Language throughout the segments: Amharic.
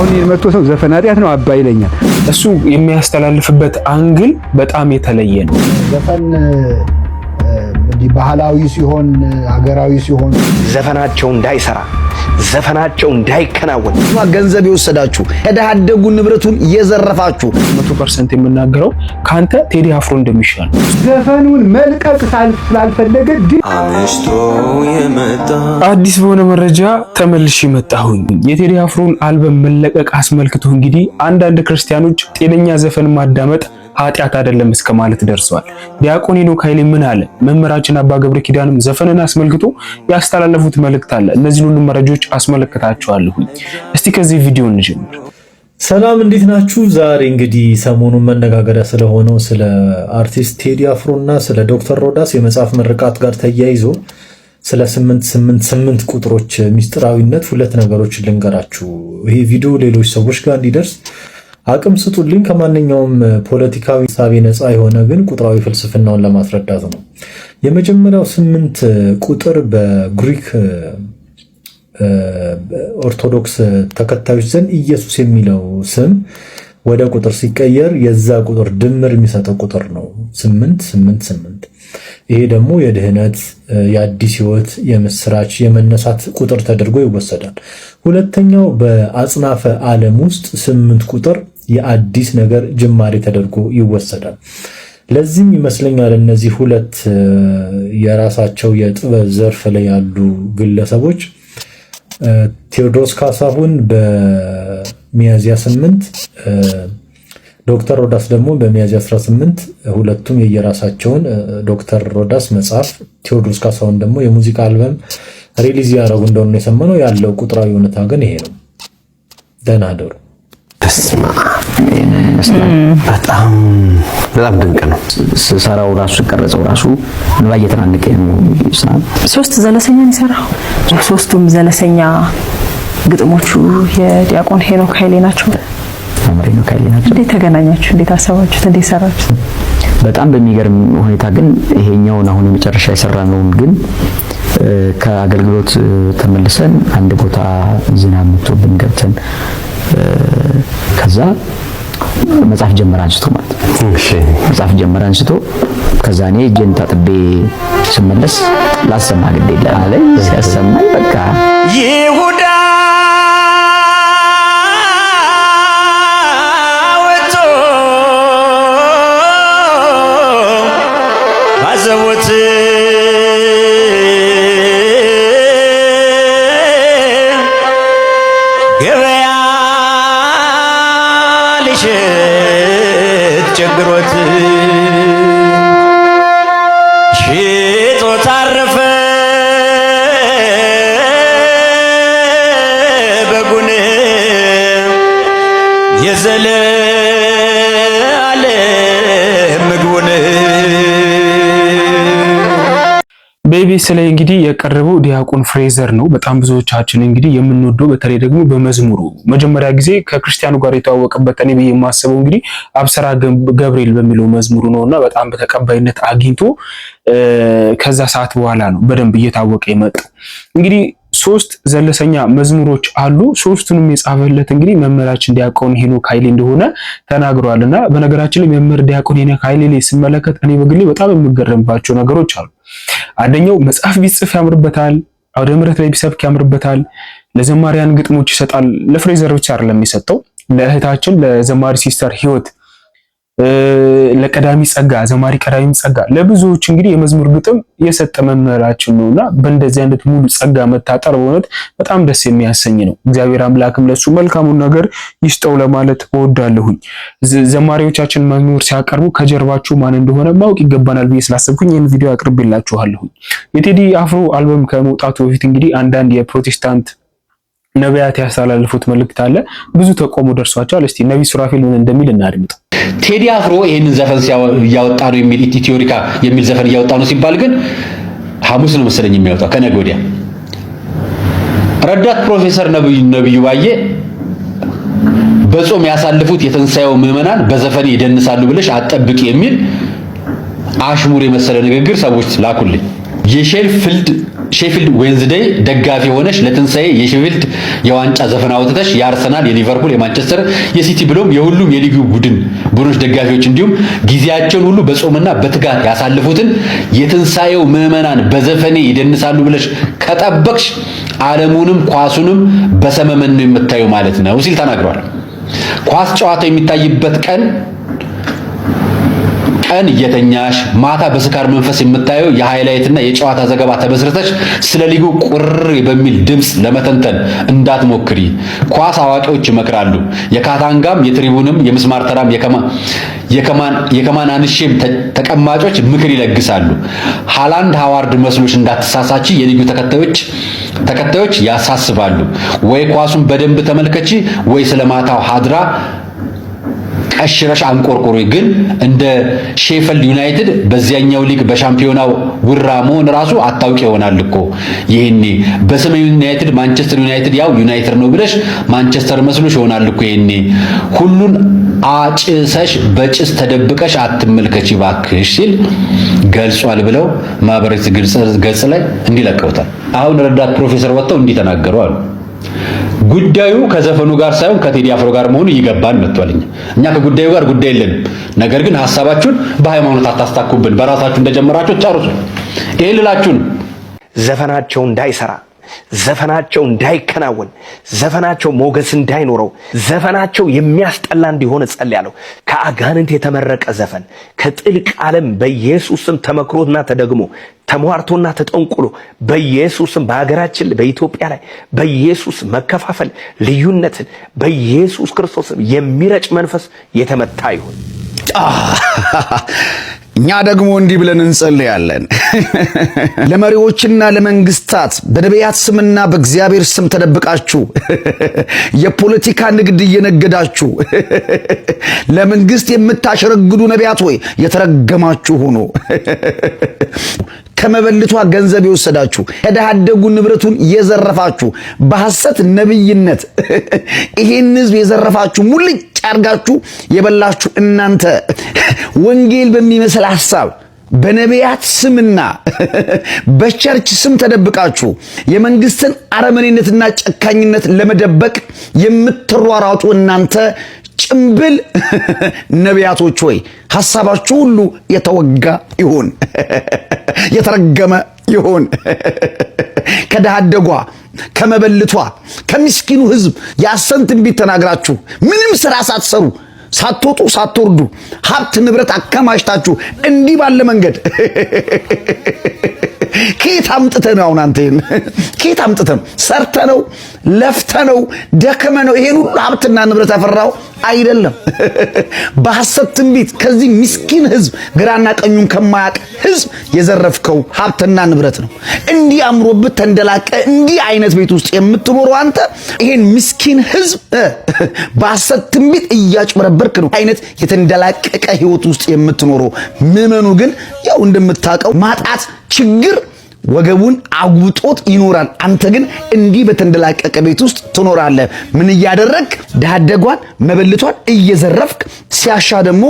አሁን የመቶ ሰው ዘፈን ኃጢአት ነው አባይ ይለኛል። እሱ የሚያስተላልፍበት አንግል በጣም የተለየ ነው። ዘፈን ባህላዊ ሲሆን ሀገራዊ ሲሆን ዘፈናቸው እንዳይሰራ ዘፈናቸው እንዳይከናወን ገንዘብ የወሰዳችሁ ከዳደጉ ንብረቱን የዘረፋችሁ 100% የምናገረው ካንተ ቴዲ አፍሮ እንደሚሻል ዘፈኑን መልቀቅ ስላልፈለገ አምሽቶ የመጣ አዲስ በሆነ መረጃ ተመልሼ መጣሁኝ። የቴዲ አፍሮን አልበም መለቀቅ አስመልክቶ እንግዲህ አንዳንድ ክርስቲያኖች ጤነኛ ዘፈን ማዳመጥ ኃጢአት አይደለም እስከ ማለት ደርሰዋል። ዲያቆን ሄኖክ ኃይሌ ምን አለ? መምህራችን አባ ገብረ ኪዳንም ዘፈንን አስመልክቶ ያስተላለፉት መልእክት አለ። እነዚህ ሁሉ መረጃዎች አስመለክታችኋለሁ። እስቲ ከዚህ ቪዲዮ እንጀምር። ሰላም እንዴት ናችሁ? ዛሬ እንግዲህ ሰሞኑን መነጋገሪያ ስለሆነው ስለ አርቲስት ቴዲ አፍሮና ስለ ዶክተር ሮዳስ የመጽሐፍ ምርቃት ጋር ተያይዞ ስለ 888 ቁጥሮች ሚስጥራዊነት ሁለት ነገሮች ልንገራችሁ። ይሄ ቪዲዮ ሌሎች ሰዎች ጋር እንዲደርስ አቅም ስጡልኝ። ከማንኛውም ፖለቲካዊ ሳቢ ነፃ የሆነ ግን ቁጥራዊ ፍልስፍናውን ለማስረዳት ነው። የመጀመሪያው 8 ቁጥር በግሪክ ኦርቶዶክስ ተከታዮች ዘንድ ኢየሱስ የሚለው ስም ወደ ቁጥር ሲቀየር የዛ ቁጥር ድምር የሚሰጠው ቁጥር ነው 888። ይሄ ደግሞ የድህነት፣ የአዲስ ህይወት፣ የምስራች፣ የመነሳት ቁጥር ተደርጎ ይወሰዳል። ሁለተኛው በአጽናፈ ዓለም ውስጥ 8 ቁጥር የአዲስ ነገር ጅማሬ ተደርጎ ይወሰዳል። ለዚህም ይመስለኛል እነዚህ ሁለት የራሳቸው የጥበብ ዘርፍ ላይ ያሉ ግለሰቦች ቴዎድሮስ ካሳሁን በሚያዝያ 8 ዶክተር ሮዳስ ደግሞ በሚያዝያ 18 ሁለቱም የየራሳቸውን ዶክተር ሮዳስ መጽሐፍ፣ ቴዎድሮስ ካሳሁን ደግሞ የሙዚቃ አልበም ሪሊዝ ያደረጉ እንደሆነ የሰማነው። ያለው ቁጥራዊ እውነታ ግን ይሄ ነው። ደህና አደሩ። በጣም ድንቅ ነው። ሰራው ራሱ ቀረጸው ራሱ እንባ እየተናነቀ ነው። ሶስት ዘለሰኛ ይሰራው። ሶስቱም ዘለሰኛ ግጥሞቹ የዲያቆን ሄኖክ ኃይሌ ናቸው። ሄኖክ ኃይሌ ናቸው። እንዴት ተገናኛችሁ? እንዴት አሰባችሁት? እንዴት ሰራችሁት? በጣም በሚገርም ሁኔታ ግን ይሄኛውን አሁን የመጨረሻ የሰራነውን ግን ከአገልግሎት ተመልሰን አንድ ቦታ ዝናብ መጥቶብን ገብተን ከዛ መጽሐፍ ጀመረ አንስቶ ማለት ነው። እሺ መጽሐፍ ጀመረ አንስቶ ከዛ እኔ እጄን ታጥቤ ስመለስ ላሰማ ግዴታ አለኝ። ሲያሰማኝ በቃ ይሁዳ ወጥቶ ባዘቦት ገበያ ሊሸጥ ቸግሮት ሽጦ ታረፈ በጉን የዘለዓለም ምግቡን። በኢቢኤስ ላይ እንግዲህ የቀረበው ዲያቆን ፍሬዘር ነው። በጣም ብዙዎቻችን እንግዲህ የምንወደው በተለይ ደግሞ በመዝሙሩ መጀመሪያ ጊዜ ከክርስቲያኑ ጋር የተዋወቀበት እኔ ብዬ የማስበው እንግዲህ አብሰራ ገብርኤል በሚለው መዝሙሩ ነውና በጣም በተቀባይነት አግኝቶ ከዛ ሰዓት በኋላ ነው በደንብ እየታወቀ የመጣው። እንግዲህ 3 ዘለሰኛ መዝሙሮች አሉ። ሶስቱንም የጻፈለት እንግዲህ መምህራችን ዲያቆን ሄኖክ ኃይሌ እንደሆነ ተናግሯልና በነገራችን ላይ መምህር ዲያቆን ሄኖክ ኃይሌ ላይ ስመለከት እኔ በግሌ በጣም የምገረምባቸው ነገሮች አሉ። አንደኛው መጽሐፍ ቢጽፍ ያምርበታል፣ አውደ ምሕረት ላይ ቢሰብክ ያምርበታል፣ ለዘማሪያን ግጥሞች ይሰጣል። ለፍሬዘር ብቻ አይደለም የሰጠው፣ ለእህታችን ለዘማሪ ሲስተር ህይወት፣ ለቀዳሚ ጸጋ ዘማሪ ቀዳሚ ጸጋ ለብዙዎች እንግዲህ የመዝሙር ግጥም የሰጠ መምህራችን ነውና በእንደዚህ አይነት ሙሉ ጸጋ መታጠር በእውነት በጣም ደስ የሚያሰኝ ነው። እግዚአብሔር አምላክም ለሱ መልካሙን ነገር ይስጠው ለማለት እወዳለሁኝ። ዘማሪዎቻችን መዝሙር ሲያቀርቡ ከጀርባችሁ ማን እንደሆነ ማወቅ ይገባናል ብዬ ስላሰብኩኝ ይህን ቪዲዮ አቅርቤላችኋለሁኝ። የቴዲ አፍሮ አልበም ከመውጣቱ በፊት እንግዲህ አንዳንድ የፕሮቴስታንት ነቢያት ያስተላለፉት መልእክት አለ። ብዙ ተቆሞ ደርሷቸዋል። እስቲ ነብይ ሱራፌል ምን እንደሚል እናድምጥ። ቴዲ አፍሮ ይሄንን ዘፈን እያወጣ ነው የሚል ኢትዮሪካ የሚል ዘፈን እያወጣ ነው ሲባል ግን ሐሙስ ነው መሰለኝ የሚያወጣው ከነገ ወዲያ። ረዳት ፕሮፌሰር ነብዩ ባየ በጾም ያሳልፉት የትንሳኤው ምዕመናን በዘፈን ይደንሳሉ ብለሽ አጠብቂ የሚል አሽሙር የመሰለ ንግግር ሰዎች ላኩልኝ። ሼፊልድ ዌንዝዴይ ደጋፊ ሆነሽ ለትንሳኤ የሼፊልድ የዋንጫ ዘፈን አውጥተሽ የአርሰናል፣ የሊቨርፑል፣ የማንቸስተር፣ የሲቲ ብሎም የሁሉም የሊጉ ቡድኖች ደጋፊዎች እንዲሁም ጊዜያቸውን ሁሉ በጾምና በትጋት ያሳልፉትን የትንሳኤው ምዕመናን በዘፈኔ ይደንሳሉ ብለሽ ከጠበቅሽ ዓለሙንም ኳሱንም በሰመመን ነው የምታዩ ማለት ነው ሲል ተናግሯል። ኳስ ጨዋታው የሚታይበት ቀን እየተኛሽ ማታ በስካር መንፈስ የምታየው የሃይላይትና የጨዋታ ዘገባ ተመስርተሽ ስለ ሊጉ ቁር በሚል ድምጽ ለመተንተን እንዳትሞክሪ ኳስ አዋቂዎች ይመክራሉ። የካታንጋም የትሪቡንም የምስማር ተራም የከማን አንሼም ተቀማጮች ምክር ይለግሳሉ። ሃላንድ ሃዋርድ መስሎሽ እንዳትሳሳቺ የሊጉ ተከታዮች ያሳስባሉ። ወይ ኳሱን በደንብ ተመልከቺ ወይ ስለማታው ሀድራ ቀሽረሽ አንቆርቆሪ። ግን እንደ ሼፊልድ ዩናይትድ በዚያኛው ሊግ በሻምፒዮናው ውራ መሆን ራሱ አታውቂ ይሆናል እኮ ይሄኔ በስመ ዩናይትድ ማንቸስተር ዩናይትድ ያው ዩናይትድ ነው ብለሽ ማንቸስተር መስሎሽ ይሆናል እኮ ይሄኔ ሁሉን አጭሰሽ በጭስ ተደብቀሽ አትመልከቺ ባክሽ ሲል ገልጿል ብለው ማህበራዊ ገጽ ላይ እንዲለቀውታል። አሁን ረዳት ፕሮፌሰር ወጥተው እንዲተናገሩ አሉ። ጉዳዩ ከዘፈኑ ጋር ሳይሆን ከቴዲ አፍሮ ጋር መሆኑ ይገባን መጥቷልኝ። እኛ ከጉዳዩ ጋር ጉዳይ የለንም። ነገር ግን ሐሳባችሁን በሃይማኖት አታስታኩብን። በራሳችሁ እንደጀመራችሁ ጨርሱ። ይሄ ልላችሁ ዘፈናቸው እንዳይሰራ፣ ዘፈናቸው እንዳይከናወን፣ ዘፈናቸው ሞገስ እንዳይኖረው፣ ዘፈናቸው የሚያስጠላ እንዲሆን ጸልያለሁ። ከአጋንንት የተመረቀ ዘፈን ከጥልቅ ዓለም በኢየሱስም ተመክሮና ተደግሞ ተሟርቶና ተጠንቁሎ በኢየሱስም በሀገራችን በኢትዮጵያ ላይ በኢየሱስ መከፋፈል ልዩነትን በኢየሱስ ክርስቶስም የሚረጭ መንፈስ የተመታ ይሁን። እኛ ደግሞ እንዲህ ብለን እንጸልያለን። ለመሪዎችና ለመንግስታት በነቢያት ስምና በእግዚአብሔር ስም ተደብቃችሁ የፖለቲካ ንግድ እየነገዳችሁ ለመንግስት የምታሸረግዱ ነቢያት ሆይ የተረገማችሁ ሁኑ። ከመበልቷ ገንዘብ የወሰዳችሁ ከደሃደጉ ንብረቱን የዘረፋችሁ በሐሰት ነብይነት ይሄን ህዝብ የዘረፋችሁ ሙልጭ አርጋችሁ የበላችሁ እናንተ ወንጌል በሚመስል ሐሳብ በነቢያት ስምና በቸርች ስም ተደብቃችሁ የመንግስትን አረመኔነትና ጨካኝነት ለመደበቅ የምትሯሯጡ እናንተ ጭምብል ነቢያቶች ሆይ ሐሳባችሁ ሁሉ የተወጋ ይሁን፣ የተረገመ ይሁን። ከደሃደጓ ከመበልቷ ከምስኪኑ ህዝብ የሐሰት ትንቢት ተናግራችሁ ምንም ስራ ሳትሰሩ ሳትወጡ ሳትወርዱ ሀብት ንብረት አከማችታችሁ እንዲህ ባለ መንገድ ከየት አምጥተህ ነው? አንተን ከየት አምጥተህ ሰርተነው ለፍተነው ደከመነው ይሄን ሁሉ ሀብትና ንብረት ያፈራው አይደለም። በሐሰት ትንቢት ከዚህ ምስኪን ህዝብ ግራና ቀኙን ከማያቅ ህዝብ የዘረፍከው ሀብትና ንብረት ነው። እንዲህ አምሮብህ ተንደላቀ እንዲህ አይነት ቤት ውስጥ የምትኖረው አንተ ይሄን ምስኪን ህዝብ በሐሰት ትንቢት እያጭበረበርክ ነው አይነት የተንደላቀቀ ህይወት ውስጥ የምትኖረው። ምዕመኑ ግን ያው እንደምታውቀው ማጣት ችግር ወገቡን አጉጦት ይኖራል። አንተ ግን እንዲህ በተንደላቀቀ ቤት ውስጥ ትኖራለህ። ምን እያደረክ ደሃደጓን መበልቷን እየዘረፍክ ሲያሻ ደግሞ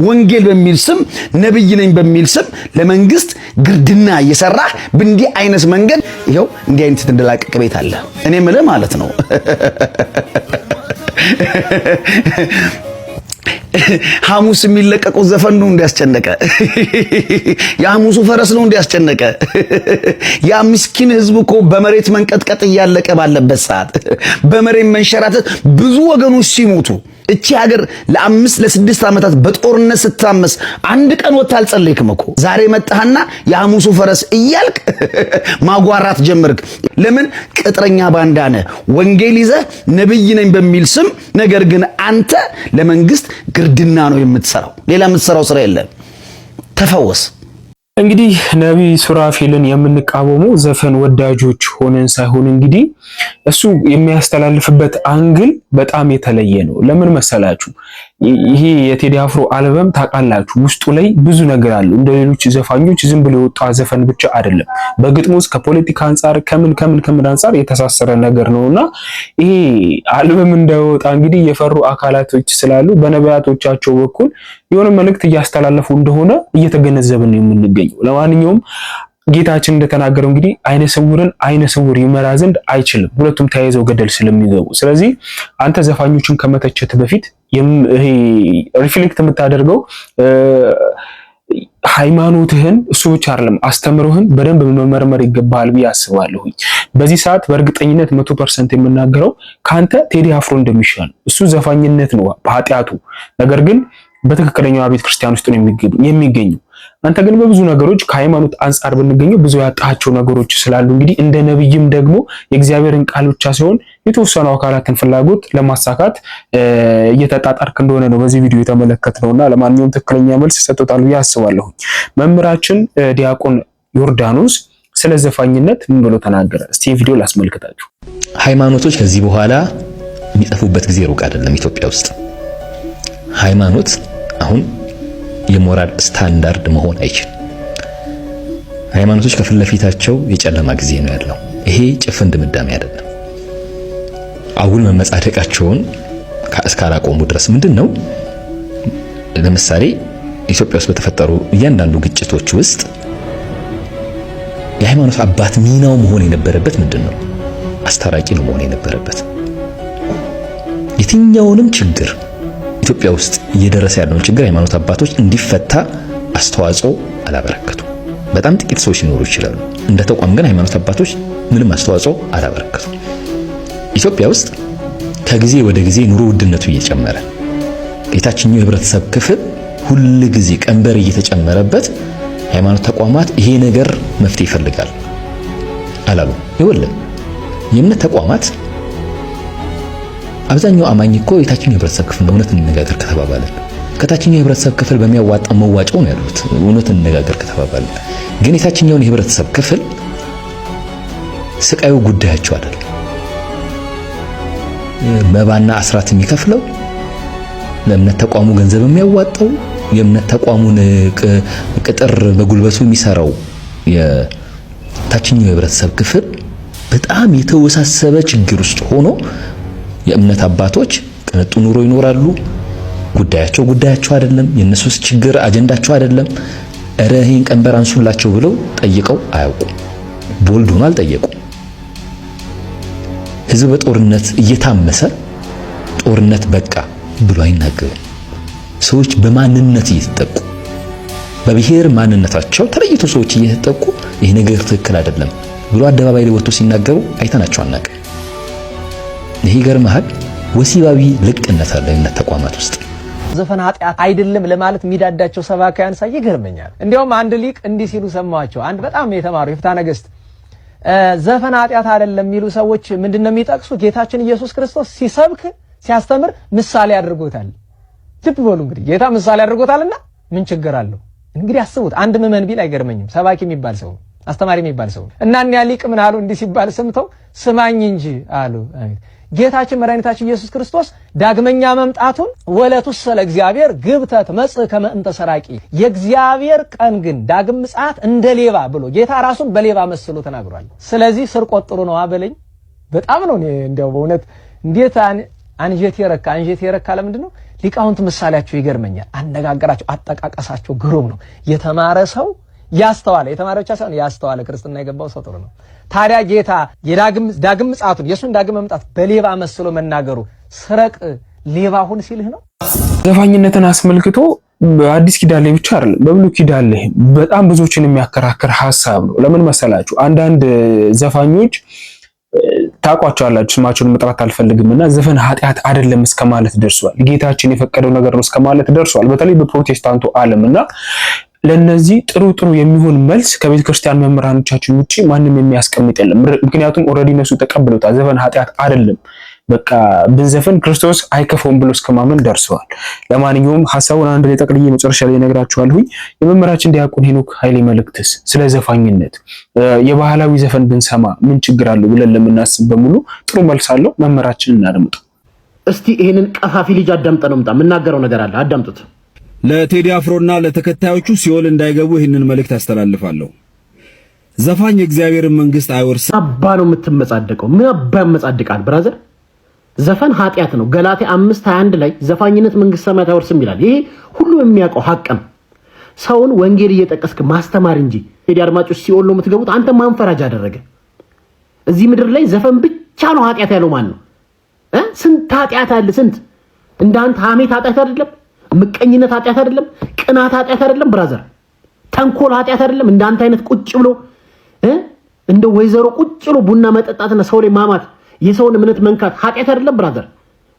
ወንጌል በሚል ስም ነብይ ነኝ በሚል ስም ለመንግስት ግርድና እየሰራህ በእንዲህ አይነት መንገድ ይሄው እንዲህ አይነት የተንደላቀቀ ቤት አለ። እኔ ምልህ ማለት ነው ሐሙስ የሚለቀቀው ዘፈን ነው እንዲያስጨነቀ፣ የሐሙሱ ፈረስ ነው እንዲያስጨነቀ። ያ ምስኪን ህዝብ እኮ በመሬት መንቀጥቀጥ እያለቀ ባለበት ሰዓት በመሬት መንሸራተት ብዙ ወገኖች ሲሞቱ እቺ ሀገር ለ5 ለ6 ዓመታት በጦርነት ስታመስ አንድ ቀን ወጣ አልጸለይክም እኮ። ዛሬ መጣህና የሐሙሱ ፈረስ እያልክ ማጓራት ጀመርክ። ለምን? ቅጥረኛ ባንዳ ነህ። ወንጌል ይዘህ ነብይ ነኝ በሚል ስም ነገር ግን አንተ ለመንግስት ግርድና ነው የምትሰራው። ሌላ የምትሰራው ስራ የለም። ተፈወስ። እንግዲህ ነቢይ ሱራፌልን የምንቃወመው ዘፈን ወዳጆች ሆነን ሳይሆን እንግዲህ እሱ የሚያስተላልፍበት አንግል በጣም የተለየ ነው። ለምን መሰላችሁ? ይሄ የቴዲ አፍሮ አልበም ታውቃላችሁ፣ ውስጡ ላይ ብዙ ነገር አለው። እንደሌሎች ዘፋኞች ዝም ብሎ የወጣ ዘፈን ብቻ አይደለም። በግጥሙ ውስጥ ከፖለቲካ አንፃር ከምን አንፃር የተሳሰረ ነገር ነውና ይሄ አልበም እንዳይወጣ እንግዲህ የፈሩ አካላቶች ስላሉ በነቢያቶቻቸው በኩል የሆነ መልእክት እያስተላለፉ እንደሆነ እየተገነዘብን ነው የምንገኘው። ለማንኛውም ጌታችን እንደተናገረው እንግዲህ አይነ ስውርን አይነ ስውር ይመራ ዘንድ አይችልም፣ ሁለቱም ተያይዘው ገደል ስለሚገቡ። ስለዚህ አንተ ዘፋኞችን ከመተቸት በፊት ይሄ ሪፍሌክት የምታደርገው ሃይማኖትህን እሱ ብቻ አይደለም አስተምሮህን በደንብ መመርመር ይገባል ብዬ አስባለሁ። በዚህ ሰዓት በእርግጠኝነት 100% የምናገረው ካንተ ቴዲ አፍሮ እንደሚሻል። እሱ ዘፋኝነት ነው በኃጢያቱ፣ ነገር ግን በትክክለኛው ቤተ ክርስቲያን ውስጥ ነው የሚገኘው። አንተ ግን በብዙ ነገሮች ከሃይማኖት አንጻር ብንገኘው ብዙ ያጣቸው ነገሮች ስላሉ እንግዲህ እንደ ነብይም ደግሞ የእግዚአብሔርን ቃል ብቻ ሳይሆን የተወሰኑ አካላትን ፍላጎት ለማሳካት እየተጣጣርክ እንደሆነ ነው በዚህ ቪዲዮ የተመለከትነውና ለማንኛውም ትክክለኛ መልስ ሰጥቶታል ብዬ አስባለሁ። መምህራችን ዲያቆን ዮርዳኖስ ስለ ዘፋኝነት ምን ብሎ ተናገረ? እስቲ ቪዲዮ ላስመልክታችሁ። ሃይማኖቶች ከዚህ በኋላ የሚጠፉበት ጊዜ ሩቅ አይደለም። ኢትዮጵያ ውስጥ ሃይማኖት አሁን የሞራል ስታንዳርድ መሆን አይችልም። ሃይማኖቶች ከፊት ለፊታቸው የጨለማ ጊዜ ነው ያለው። ይሄ ጭፍን ድምዳሜ አይደለም። አሁን መመጻደቃቸውን እስካላቆሙ ድረስ ምንድነው? ለምሳሌ ኢትዮጵያ ውስጥ በተፈጠሩ እያንዳንዱ ግጭቶች ውስጥ የሃይማኖት አባት ሚናው መሆን የነበረበት ምንድነው? አስታራቂ ነው መሆን የነበረበት። የትኛውንም ችግር ኢትዮጵያ ውስጥ እየደረሰ ያለውን ችግር ሃይማኖት አባቶች እንዲፈታ አስተዋጽኦ አላበረከቱም። በጣም ጥቂት ሰዎች ሊኖሩ ይችላሉ። እንደ ተቋም ግን ሃይማኖት አባቶች ምንም አስተዋጽኦ አላበረከቱም። ኢትዮጵያ ውስጥ ከጊዜ ወደ ጊዜ ኑሮ ውድነቱ እየጨመረ የታችኛው የህብረተሰብ ክፍል ሁሉ ጊዜ ቀንበር እየተጨመረበት ሃይማኖት ተቋማት ይሄ ነገር መፍትሄ ይፈልጋል አላሉ። ይወለም የእምነት ተቋማት አብዛኛው አማኝ እኮ የታችኛው የህብረተሰብ ክፍል ነው። እውነት እንነጋገር ከተባባለ ከታችኛው የህብረተሰብ ክፍል በሚያዋጣ መዋጫው ነው ያሉት። እውነት እንነጋገር ከተባባለ ግን የታችኛውን የህብረተሰብ ክፍል ስቃዩ ጉዳያቸው አይደለም። መባና አስራት የሚከፍለው ለእምነት ተቋሙ ገንዘብ የሚያዋጣው የእምነት ተቋሙን ቅጥር በጉልበቱ የሚሰራው የታችኛው የህብረተሰብ ክፍል በጣም የተወሳሰበ ችግር ውስጥ ሆኖ የእምነት አባቶች ቅንጡ ኑሮ ይኖራሉ። ጉዳያቸው አይደለም። የነሱስ ችግር አጀንዳቸው አይደለም። እረ ይሄን ቀንበር አንሱላቸው ብለው ጠይቀው አያውቁም። ቦልድ ሆኖ አልጠየቁም። ህዝብ በጦርነት እየታመሰ ጦርነት በቃ ብሎ አይናገሩም። ሰዎች በማንነት እየተጠቁ በብሔር ማንነታቸው ተለይቶ ሰዎች እየተጠቁ ይሄ ነገር ትክክል አይደለም ብሎ አደባባይ ላይ ወጥቶ ሲናገሩ አይተናቸው አናውቅም። ይሄ ገርመሃል። ወሲባዊ ልቅነት አለ የእምነት ተቋማት ውስጥ። ዘፈን ኃጢአት አይደለም ለማለት የሚዳዳቸው ሰባካያን ሳይ ይገርመኛል። እንዲያውም አንድ ሊቅ እንዲህ ሲሉ ሰማቸው። አንድ በጣም የተማሩ የፍትሐ ነገሥት ዘፈን ኃጢአት አይደለም የሚሉ ሰዎች ምንድነው የሚጠቅሱት? ጌታችን ኢየሱስ ክርስቶስ ሲሰብክ ሲያስተምር ምሳሌ አድርጎታል። ልብ በሉ እንግዲህ ጌታ ምሳሌ አድርጎታልና ምን ችግር አለው? እንግዲህ አስቡት። አንድ ምዕመን ቢል አይገርመኝም። ሰባኪ የሚባል ሰው አስተማሪ የሚባል ሰው እና እኒያ ሊቅ ምን አሉ? እንዲህ ሲባል ሰምተው ስማኝ እንጂ አሉ። ጌታችን መድኃኒታችን ኢየሱስ ክርስቶስ ዳግመኛ መምጣቱን ወለቱስ ለእግዚአብሔር ግብተት መጽእ ከመ እንተ ሰራቂ የእግዚአብሔር ቀን ግን ዳግም ምጽአት እንደ ሌባ ብሎ ጌታ ራሱን በሌባ መስሎ ተናግሯል። ስለዚህ ስር ቆጥሩ ነው አበለኝ። በጣም ነው እንዲያው በእውነት እንዴት አንጀት የረካ ለምንድን ነው? ሊቃውንት ምሳሌያቸው ይገርመኛል። አነጋገራቸው፣ አጠቃቀሳቸው ግሩም ነው። የተማረ ሰው ያስተዋለ፣ የተማረ ብቻ ሳይሆን ያስተዋለ ክርስትና የገባው ሰው ጥሩ ነው። ታዲያ ጌታ ዳግም ምጽአቱን የሱን ዳግም መምጣት በሌባ መስሎ መናገሩ ስረቅ ሌባ ሁን ሲልህ ነው። ዘፋኝነትን አስመልክቶ በአዲስ ኪዳን ላይ ብቻ አይደለም በብሉይ ኪዳን ላይ በጣም ብዙዎችን የሚያከራክር ሐሳብ ነው። ለምን መሰላችሁ? አንዳንድ ዘፋኞች ታቋቸዋላችሁ፣ ስማቸውን መጥራት አልፈልግምና ዘፈን ኃጢአት አይደለም እስከማለት ደርሷል። ጌታችን የፈቀደው ነገር ነው እስከማለት ደርሷል። በተለይ በፕሮቴስታንቱ ዓለምና ለነዚህ ጥሩ የሚሆን መልስ ከቤተ ክርስቲያን መምህራኖቻችን ውጪ ማንም የሚያስቀምጥ የለም። ምክንያቱም ኦሬዲ እነሱ ተቀብለውታል። ዘፈን ኃጢአት አይደለም በቃ ብንዘፈን ክርስቶስ አይከፈውም ብሎ እስከማመን ደርሰዋል። ለማንኛውም ሐሳቡን አንድ ላይ ጠቅልዬ መጨረሻ ላይ እነግራችኋለሁ። የመምህራችን ዲያቆን ሄኖክ ኃይሌ መልእክትስ ስለ ዘፋኝነት የባህላዊ ዘፈን ብንሰማ ምን ችግር አለው ብለን ለምናስብ በሙሉ ጥሩ መልስ አለው። መምህራችንን እናድምጥ እስቲ። ይሄንን ቀፋፊ ልጅ አዳምጠ ነው የምናገረው ነገር አለ፣ አዳምጡት። ለቴዲ አፍሮና ለተከታዮቹ ሲኦል እንዳይገቡ ይህንን መልእክት አስተላልፋለሁ። ዘፋኝ የእግዚአብሔርን መንግስት አይወርስም። አባ ነው የምትመጻደቀው። ምን አባ ያመጻድቃል ብራዘር? ዘፈን ኃጢአት ነው። ገላትያ 5:21 ላይ ዘፋኝነት መንግስት ሰማያት አይወርስም ይላል። ይሄ ሁሉ የሚያውቀው ሐቅ ነው። ሰውን ወንጌል እየጠቀስክ ማስተማር እንጂ ቴዲ አድማጮች ሲኦል ነው የምትገቡት። አንተ ማን ፈራጅ አደረገ? እዚህ ምድር ላይ ዘፈን ብቻ ነው ኃጢአት ያለው ማን ነው? ስንት ኃጢአት አለ። ስንት እንዳንተ ሐሜት ኃጢአት አይደለም? ምቀኝነት ኃጢአት አይደለም? ቅናት ኃጢአት አይደለም? ብራዘር ተንኮል ኃጢአት አይደለም? እንዳንተ አይነት ቁጭ ብሎ እንደ ወይዘሮ ቁጭ ብሎ ቡና መጠጣትና ሰው ላይ ማማት የሰውን እምነት መንካት ኃጢአት አይደለም? ብራዘር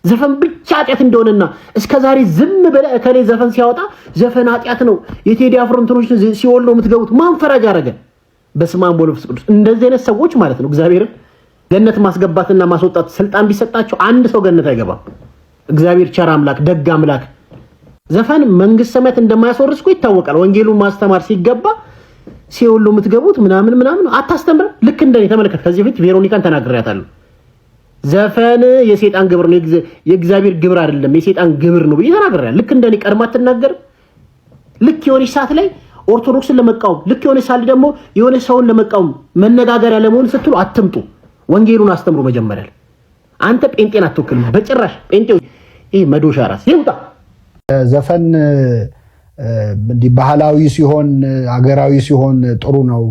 ዘፈን ብቻ ኃጢአት እንደሆነና እስከዛሬ ዝም ብለህ እከሌ ዘፈን ሲያወጣ ዘፈን ኃጢአት ነው የቴዲ አፍሮ እንትኖች ሲኦል ነው የምትገቡት ማን ፈራጅ አደረገ? በስመ አብ ወወልድ ወመንፈስ ቅዱስ። እንደዚህ አይነት ሰዎች ማለት ነው እግዚአብሔርን ገነት ማስገባትና ማስወጣት ስልጣን ቢሰጣቸው አንድ ሰው ገነት አይገባም። እግዚአብሔር ቸር አምላክ ደግ አምላክ ዘፈን መንግስት ሰማያት እንደማያስወርስ እኮ ይታወቃል። ወንጌሉን ማስተማር ሲገባ ሲኦል ነው የምትገቡት ምናምን አታስተምር። ልክ እንደኔ ተመልከት። ከዚህ በፊት ቬሮኒካን ተናግሬያታለሁ። ዘፈን የሰይጣን ግብር ነው የእግዚአብሔር ግብር አይደለም የሰይጣን ግብር ነው ብዬ ተናግሬያለሁ። ልክ እንደኔ ቀድማ አትናገር። ልክ የሆነች ሰዓት ላይ ኦርቶዶክስን ለመቃወም ልክ የሆነች ሰዓት ደግሞ የሆነ ሰውን ለመቃወም መነጋገሪያ ለመሆን ስትሉ አትምጡ። ወንጌሉን አስተምሩ መጀመሪያ። አንተ ጴንጤን አትወክልም በጭራሽ። ጴንጤው ይሄ መዶሻ ራስ ይውጣ። ዘፈን ባህላዊ ሲሆን አገራዊ ሲሆን ጥሩ ነው።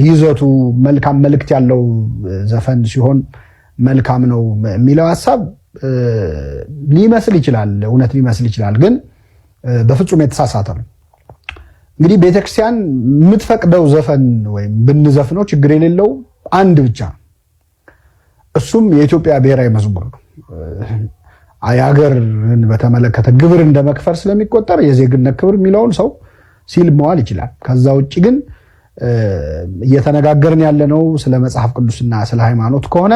ይዘቱ መልካም መልእክት ያለው ዘፈን ሲሆን መልካም ነው የሚለው ሐሳብ ሊመስል ይችላል፣ እውነት ሊመስል ይችላል፣ ግን በፍጹም የተሳሳተ ነው። እንግዲህ ቤተክርስቲያን የምትፈቅደው ዘፈን ወይም ብንዘፍነው ችግር የሌለው አንድ ብቻ፣ እሱም የኢትዮጵያ ብሔራዊ መዝሙር ነው። የሀገርን በተመለከተ ግብር እንደመክፈር ስለሚቆጠር የዜግነት ክብር የሚለውን ሰው ሲል መዋል ይችላል። ከዛ ውጭ ግን እየተነጋገርን ያለነው ስለ መጽሐፍ ቅዱስና ስለ ሃይማኖት ከሆነ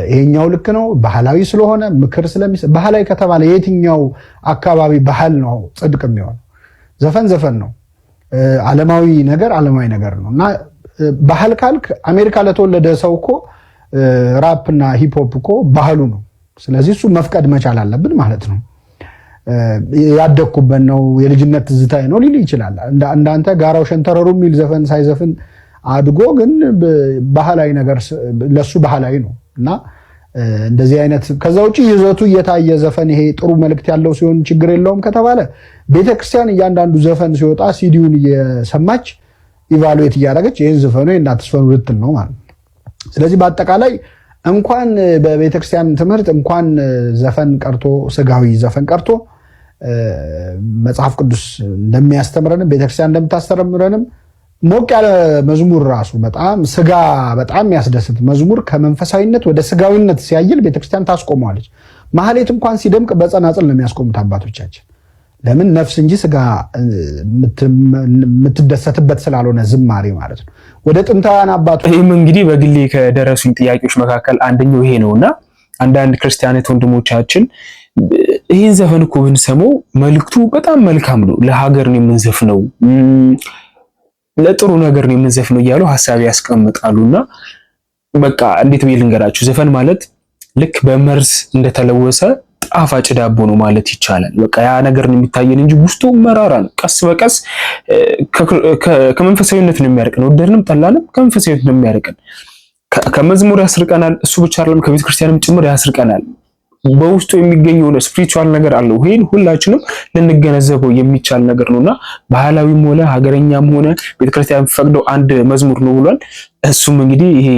ይሄኛው ልክ ነው። ባህላዊ ስለሆነ ምክር ስለሚሰጥ ባህላዊ ከተባለ የትኛው አካባቢ ባህል ነው ጽድቅ የሚሆነው? ዘፈን ነው። ዓለማዊ ነገር ነው እና ባህል ካልክ አሜሪካ ለተወለደ ሰው እኮ ራፕና ሂፕሆፕ እኮ ባህሉ ነው። ስለዚህ እሱ መፍቀድ መቻል አለብን ማለት ነው። ያደኩበት ነው የልጅነት ትዝታዬ ነው ሊል ይችላል። እንዳንተ ጋራው ሸንተረሩ የሚል ዘፈን ሳይዘፍን አድጎ ግን ባህላዊ ነገር ለሱ ባህላዊ ነው እና እንደዚህ አይነት ከዛ ውጪ ይዘቱ እየታየ ዘፈን ይሄ ጥሩ መልእክት ያለው ሲሆን ችግር የለውም ከተባለ ቤተክርስቲያን እያንዳንዱ ዘፈን ሲወጣ ሲዲውን እየሰማች ኢቫሉዌት እያደረገች ይሄን ዘፈኑ እናትስፈኑ ልትል ነው ማለት ነው። ስለዚህ በአጠቃላይ እንኳን በቤተክርስቲያን ትምህርት እንኳን ዘፈን ቀርቶ ስጋዊ ዘፈን ቀርቶ መጽሐፍ ቅዱስ እንደሚያስተምረንም ቤተክርስቲያን እንደምታስተምረንም ሞቅ ያለ መዝሙር ራሱ በጣም የሚያስደስት መዝሙር ከመንፈሳዊነት ወደ ስጋዊነት ሲያይል ቤተክርስቲያን ታስቆመዋለች። ማህሌት እንኳን ሲደምቅ በጸናጽል ነው የሚያስቆሙት አባቶቻችን። ለምን? ነፍስ እንጂ ስጋ የምትደሰትበት ስላልሆነ ዝማሬ ማለት ነው። ወደ ጥንታውያን አባቶች ይህም እንግዲህ በግሌ ከደረሱኝ ጥያቄዎች መካከል አንደኛው ይሄ ነውና አንዳንድ ክርስቲያናት ወንድሞቻችን ይህን ዘፈን እኮ ብንሰማው መልእክቱ በጣም መልካም ነው፣ ለሀገር ነው የምንዘፍነው፣ ለጥሩ ነገር ነው የምንዘፍነው እያሉ ሐሳብ ያስቀምጣሉና በቃ እንዴት ብዬ ልንገራችሁ፣ ዘፈን ማለት ልክ በመርዝ እንደተለወሰ ጣፋጭ ዳቦ ነው ማለት ይቻላል። በቃ ያ ነገር ነው የሚታየን እንጂ ውስጡ መራራ ነው። ቀስ በቀስ ከመንፈሳዊነት ነው የሚያርቀን። ወደድንም ጠላንም ከመንፈሳዊነት ነው የሚያርቀን። ከመዝሙር ያስርቀናል። እሱ ብቻ አይደለም ከቤተ ክርስቲያንም ጭምር ያስርቀናል። በውስጡ የሚገኘው ስፒሪቹዋል ነገር አለው። ይሄን ሁላችንም ልንገነዘበው የሚቻል ነገር ነውና ባህላዊም ሆነ ሀገረኛም ሆነ ቤተክርስቲያን ፈቅደው አንድ መዝሙር ነው ብሏል። እሱም እንግዲህ ይሄ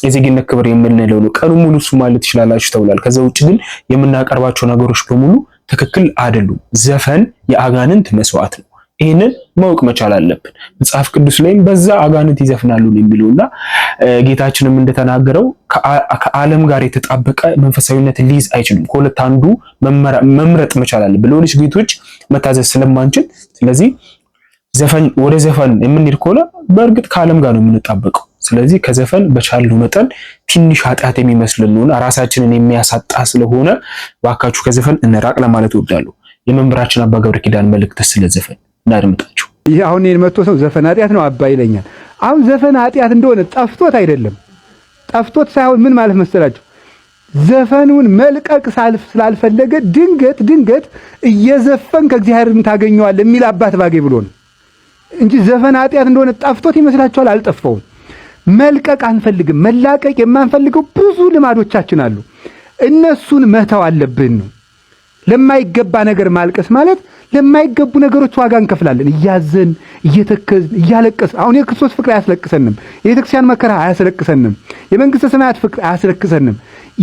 የዜግነት ክብር የምንለው ነው። ቀኑ ሙሉ እሱ ማለት ትችላላችሁ ተብሏል። ከዛ ውጭ ግን የምናቀርባቸው ነገሮች በሙሉ ትክክል አይደሉም። ዘፈን የአጋንንት መስዋዕት ነው። ይህንን ማወቅ መቻል አለብን። መጽሐፍ ቅዱስ ላይም በዛ አጋንንት ይዘፍናሉ የሚለውና ጌታችንም እንደተናገረው ከዓለም ጋር የተጣበቀ መንፈሳዊነት ሊይዝ አይችልም። ከሁለት አንዱ መምረጥ መቻል አለብን። ለሁለት ጌቶች መታዘዝ ስለማንችል ስለዚህ ወደ ዘፈን የምንሄድ ከሆነ በእርግጥ ከዓለም ጋር ነው የምንጣበቀው። ስለዚህ ከዘፈን በቻልነው መጠን ትንሽ ኃጢአት የሚመስልንና ራሳችንን የሚያሳጣ ስለሆነ ባካችሁ ከዘፈን እንራቅ ለማለት እወዳለሁ። የመምህራችን አባ ገብረ ኪዳን መልእክት ስለ ዘፈን እናድምጣችሁ። ይሄ አሁን መጥቶ ሰው ዘፈን ኃጢአት ነው አባ ይለኛል። አሁን ዘፈን ኃጢአት እንደሆነ ጠፍቶት አይደለም፣ ጠፍቶት ሳይሆን ምን ማለት መሰላችሁ፣ ዘፈኑን መልቀቅ ስላልፈለገ ድንገት እየዘፈን ከእግዚአብሔርን ታገኘዋለህ የሚል አባት ባጌ ብሎ ነው እንጂ ዘፈን ኃጢአት እንደሆነ ጠፍቶት ይመስላችኋል? አልጠፋውም። መልቀቅ አንፈልግም። መላቀቅ የማንፈልገው ብዙ ልማዶቻችን አሉ። እነሱን መተው አለብን ነው። ለማይገባ ነገር ማልቀስ ማለት ለማይገቡ ነገሮች ዋጋ እንከፍላለን። እያዘን እየተከዝን እያለቀስን። አሁን የክርስቶስ ፍቅር አያስለቅሰንም። የቤተክርስቲያን መከራ አያስለቅሰንም። የመንግስተ ሰማያት ፍቅር አያስለቅሰንም።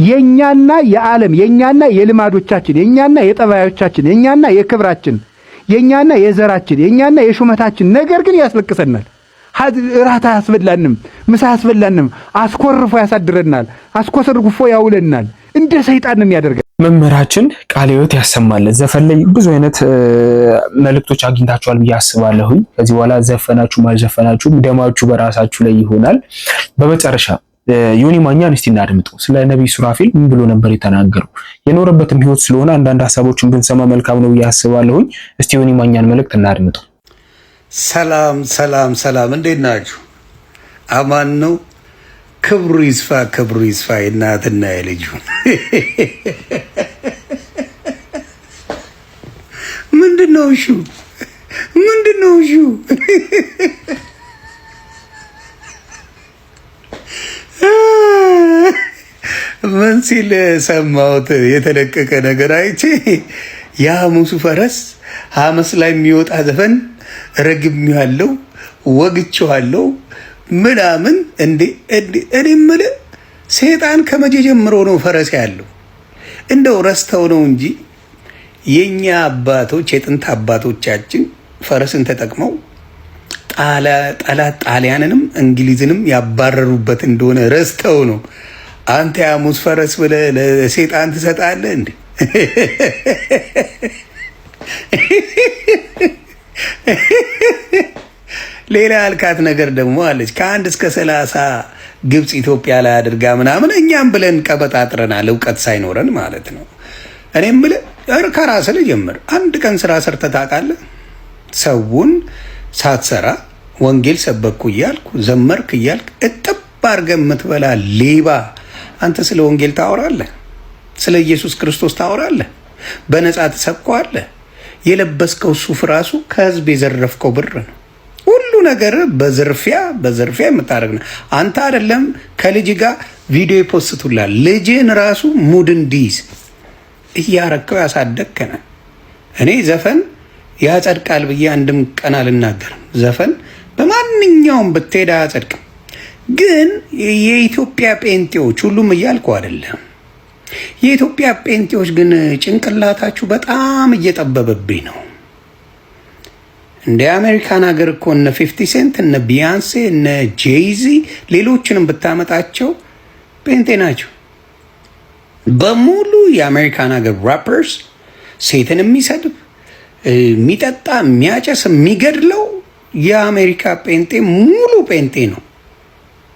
የኛና የዓለም የኛና የልማዶቻችን የኛና የጠባዮቻችን የኛና የክብራችን የኛና የዘራችን የኛና የሹመታችን ነገር ግን ያስለቅሰናል። ራት አያስበላንም፣ ምሳ አያስበላንም፣ አስኮርፎ ያሳድረናል፣ አስኮርፎ ያውለናል። እንደ ሰይጣን ነው የሚያደርገን። መምህራችን ቃለ ሕይወት ያሰማልን። ዘፈን ላይ ብዙ አይነት መልእክቶች አግኝታችኋል ብዬ አስባለሁኝ። ከዚህ በኋላ ዘፈናችሁ ማልዘፈናችሁ ደማችሁ በራሳችሁ ላይ ይሆናል። በመጨረሻ ዮኒ ማኛን እስቲ እናድምጠው። ስለ ነብይ ሱራፌል ምን ብሎ ነበር የተናገረው? የኖረበትም ህይወት ስለሆነ አንዳንድ ሐሳቦችን ብንሰማ መልካም ነው ብዬ አስባለሁኝ። እስቲ ዮኒ ማኛን መልእክት እናድምጠው። ሰላም ሰላም ሰላም፣ እንዴት ናችሁ? አማን ነው። ክብሩ ይስፋ እናትና የልጁ ምንድነው እሹ ምን ሲል ሰማሁት? የተለቀቀ ነገር አይቼ የሐሙሱ ፈረስ ሐመስ ላይ የሚወጣ ዘፈን ረግሜዋለሁ፣ ወግቼዋለሁ ምናምን። እኔ የምልህ ሰይጣን ከመቼ ጀምሮ ነው ፈረስ ያለው? እንደው ረስተው ነው እንጂ የኛ አባቶች የጥንት አባቶቻችን ፈረስን ተጠቅመው ጠላት ጣሊያንንም እንግሊዝንም ያባረሩበት እንደሆነ ረስተው ነው። አንተ የሐሙስ ፈረስ ብለህ ለሰይጣን ትሰጣለህ እንዴ? ሌላ ያልካት ነገር ደግሞ አለች። ከ1 እስከ 30 ግብጽ ኢትዮጵያ ላይ አድርጋ ምናምን እኛም ብለን ቀበጣጥረናል፣ እውቀት ሳይኖረን ማለት ነው። እኔም ብለህ ከራስህ ልጀምር። አንድ ቀን ስራ ሰርተህ ታውቃለህ? ሰውን ሳትሰራ ወንጌል ሰበኩ እያልኩ ዘመርክ እያልክ እጥብ አድርገህ የምትበላ ሌባ አንተ ስለ ወንጌል ታወራለህ? ስለ ኢየሱስ ክርስቶስ ታወራለህ? በነፃ ትሰብከዋለህ? የለበስከው ሱፍ ራሱ ከህዝብ የዘረፍከው ብር ነው። ሁሉ ነገር በዝርፊያ የምታደርግ ነው። አንተ አይደለም ከልጅ ጋር ቪዲዮ ይፖስቱላል። ልጅን ራሱ ሙድ እንዲይዝ እያረከው ያሳደግከነ። እኔ ዘፈን ያጸድቃል ብዬ አንድም ቀን አልናገርም። ዘፈን በማንኛውም ብትሄድ አያጸድቅም። ግን የኢትዮጵያ ጴንጤዎች ሁሉም እያልኩ አይደለም። የኢትዮጵያ ጴንጤዎች ግን ጭንቅላታችሁ በጣም እየጠበበብኝ ነው። እንደ አሜሪካን ሀገር እኮ እነ 50 ሴንት እነ ቢያንሴ እነ ጄይዚ ሌሎችንም ብታመጣቸው ጴንጤ ናቸው በሙሉ። የአሜሪካን ሀገር ራፐርስ ሴትን የሚሰድብ የሚጠጣ የሚያጨስ የሚገድለው የአሜሪካ ጴንጤ ሙሉ ጴንጤ ነው።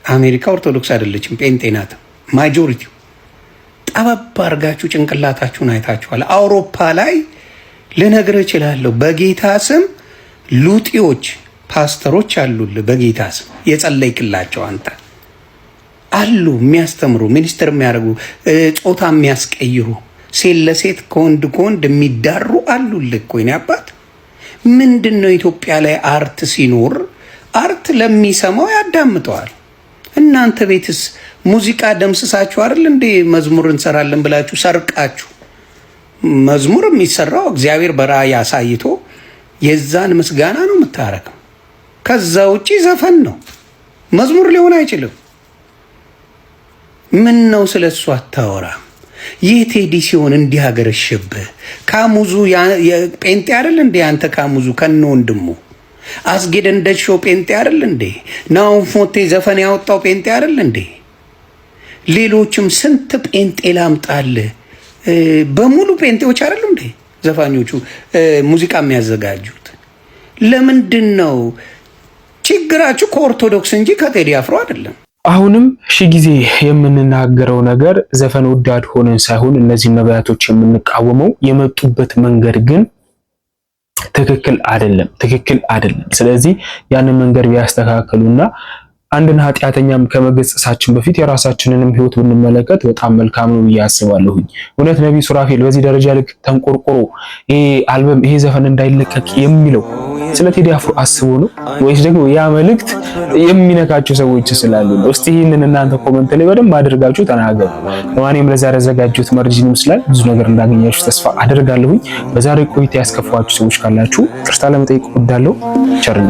አሜሪካ ኦርቶዶክስ አይደለችም፣ ጴንጤ ናት ማጆሪቲው። ጠበብ አድርጋችሁ ጭንቅላታችሁን አይታችኋል። አውሮፓ ላይ ልነግርህ እችላለሁ በጌታ ስም ሉጢዎች ፓስተሮች አሉልህ። በጌታ ስም የጸለይክላቸው አንተ አሉ የሚያስተምሩ ሚኒስትር የሚያደርጉ ጾታ የሚያስቀይሩ ሴት ለሴት ከወንድ ከወንድ የሚዳሩ አሉልህ እኮ የኔ አባት። ምንድን ነው ኢትዮጵያ ላይ አርት ሲኖር አርት ለሚሰማው ያዳምጠዋል። እናንተ ቤትስ ሙዚቃ ደምስሳችሁ አይደል እንዴ መዝሙር እንሰራለን ብላችሁ ሰርቃችሁ? መዝሙር የሚሰራው እግዚአብሔር በራእይ አሳይቶ የዛን ምስጋና ነው የምታረገው። ከዛ ውጪ ዘፈን ነው፣ መዝሙር ሊሆን አይችልም። ምን ነው ስለሱ አታወራም? ይህ ቴዲ ሲሆን እንዲህ ሀገረሸብህ። ካሙዙ ጴንጤ አይደል እንዴ አንተ? ካሙዙ ከነ ወንድሙ አስጌደ እንደሾ ጴንጤ አይደል እንዴ? ናው ፎቴ ዘፈን ያወጣው ጴንጤ አይደል እንዴ? ሌሎችም ስንት ጴንጤ ላምጣል? በሙሉ ጴንጤዎች አይደሉ እንዴ ዘፋኞቹ ሙዚቃ የሚያዘጋጁት? ለምንድን ነው ችግራችሁ? ከኦርቶዶክስ እንጂ ከቴዲ አፍሮ አይደለም። አሁንም ሺህ ጊዜ የምንናገረው ነገር ዘፈን ወዳድ ሆነን ሳይሆን እነዚህ ነቢያቶች የምንቃወመው የመጡበት መንገድ ግን ትክክል አይደለም። ስለዚህ ያንን መንገድ ቢያስተካከሉና አንድን ኃጢአተኛም ከመገሰጻችን በፊት የራሳችንንም ህይወት ብንመለከት በጣም መልካም ነው ብዬ አስባለሁኝ። እውነት ነብይ ሱራፌል በዚህ ደረጃ ልክ ተንቆርቆሮ ይሄ አልበም ይሄ ዘፈን እንዳይለቀቅ የሚለው ስለ ቴዲ አፍሮ አስቦ ነው ወይስ ደግሞ ያ መልእክት የሚነካቸው ሰዎች ስላሉ ነው? እስቲ ይሄንን እናንተ ኮሜንት ላይ በደንብ አድርጋችሁ ተናገሩ። ለማንኛውም ለዛሬ ያዘጋጁት መረጃ ይመስላል። ብዙ ነገር እንዳገኛችሁ ተስፋ አደርጋለሁኝ። በዛሬ ቆይታ ያስከፋችሁ ሰዎች ካላችሁ ይቅርታ ለመጠየቅ እወዳለሁ። ቸር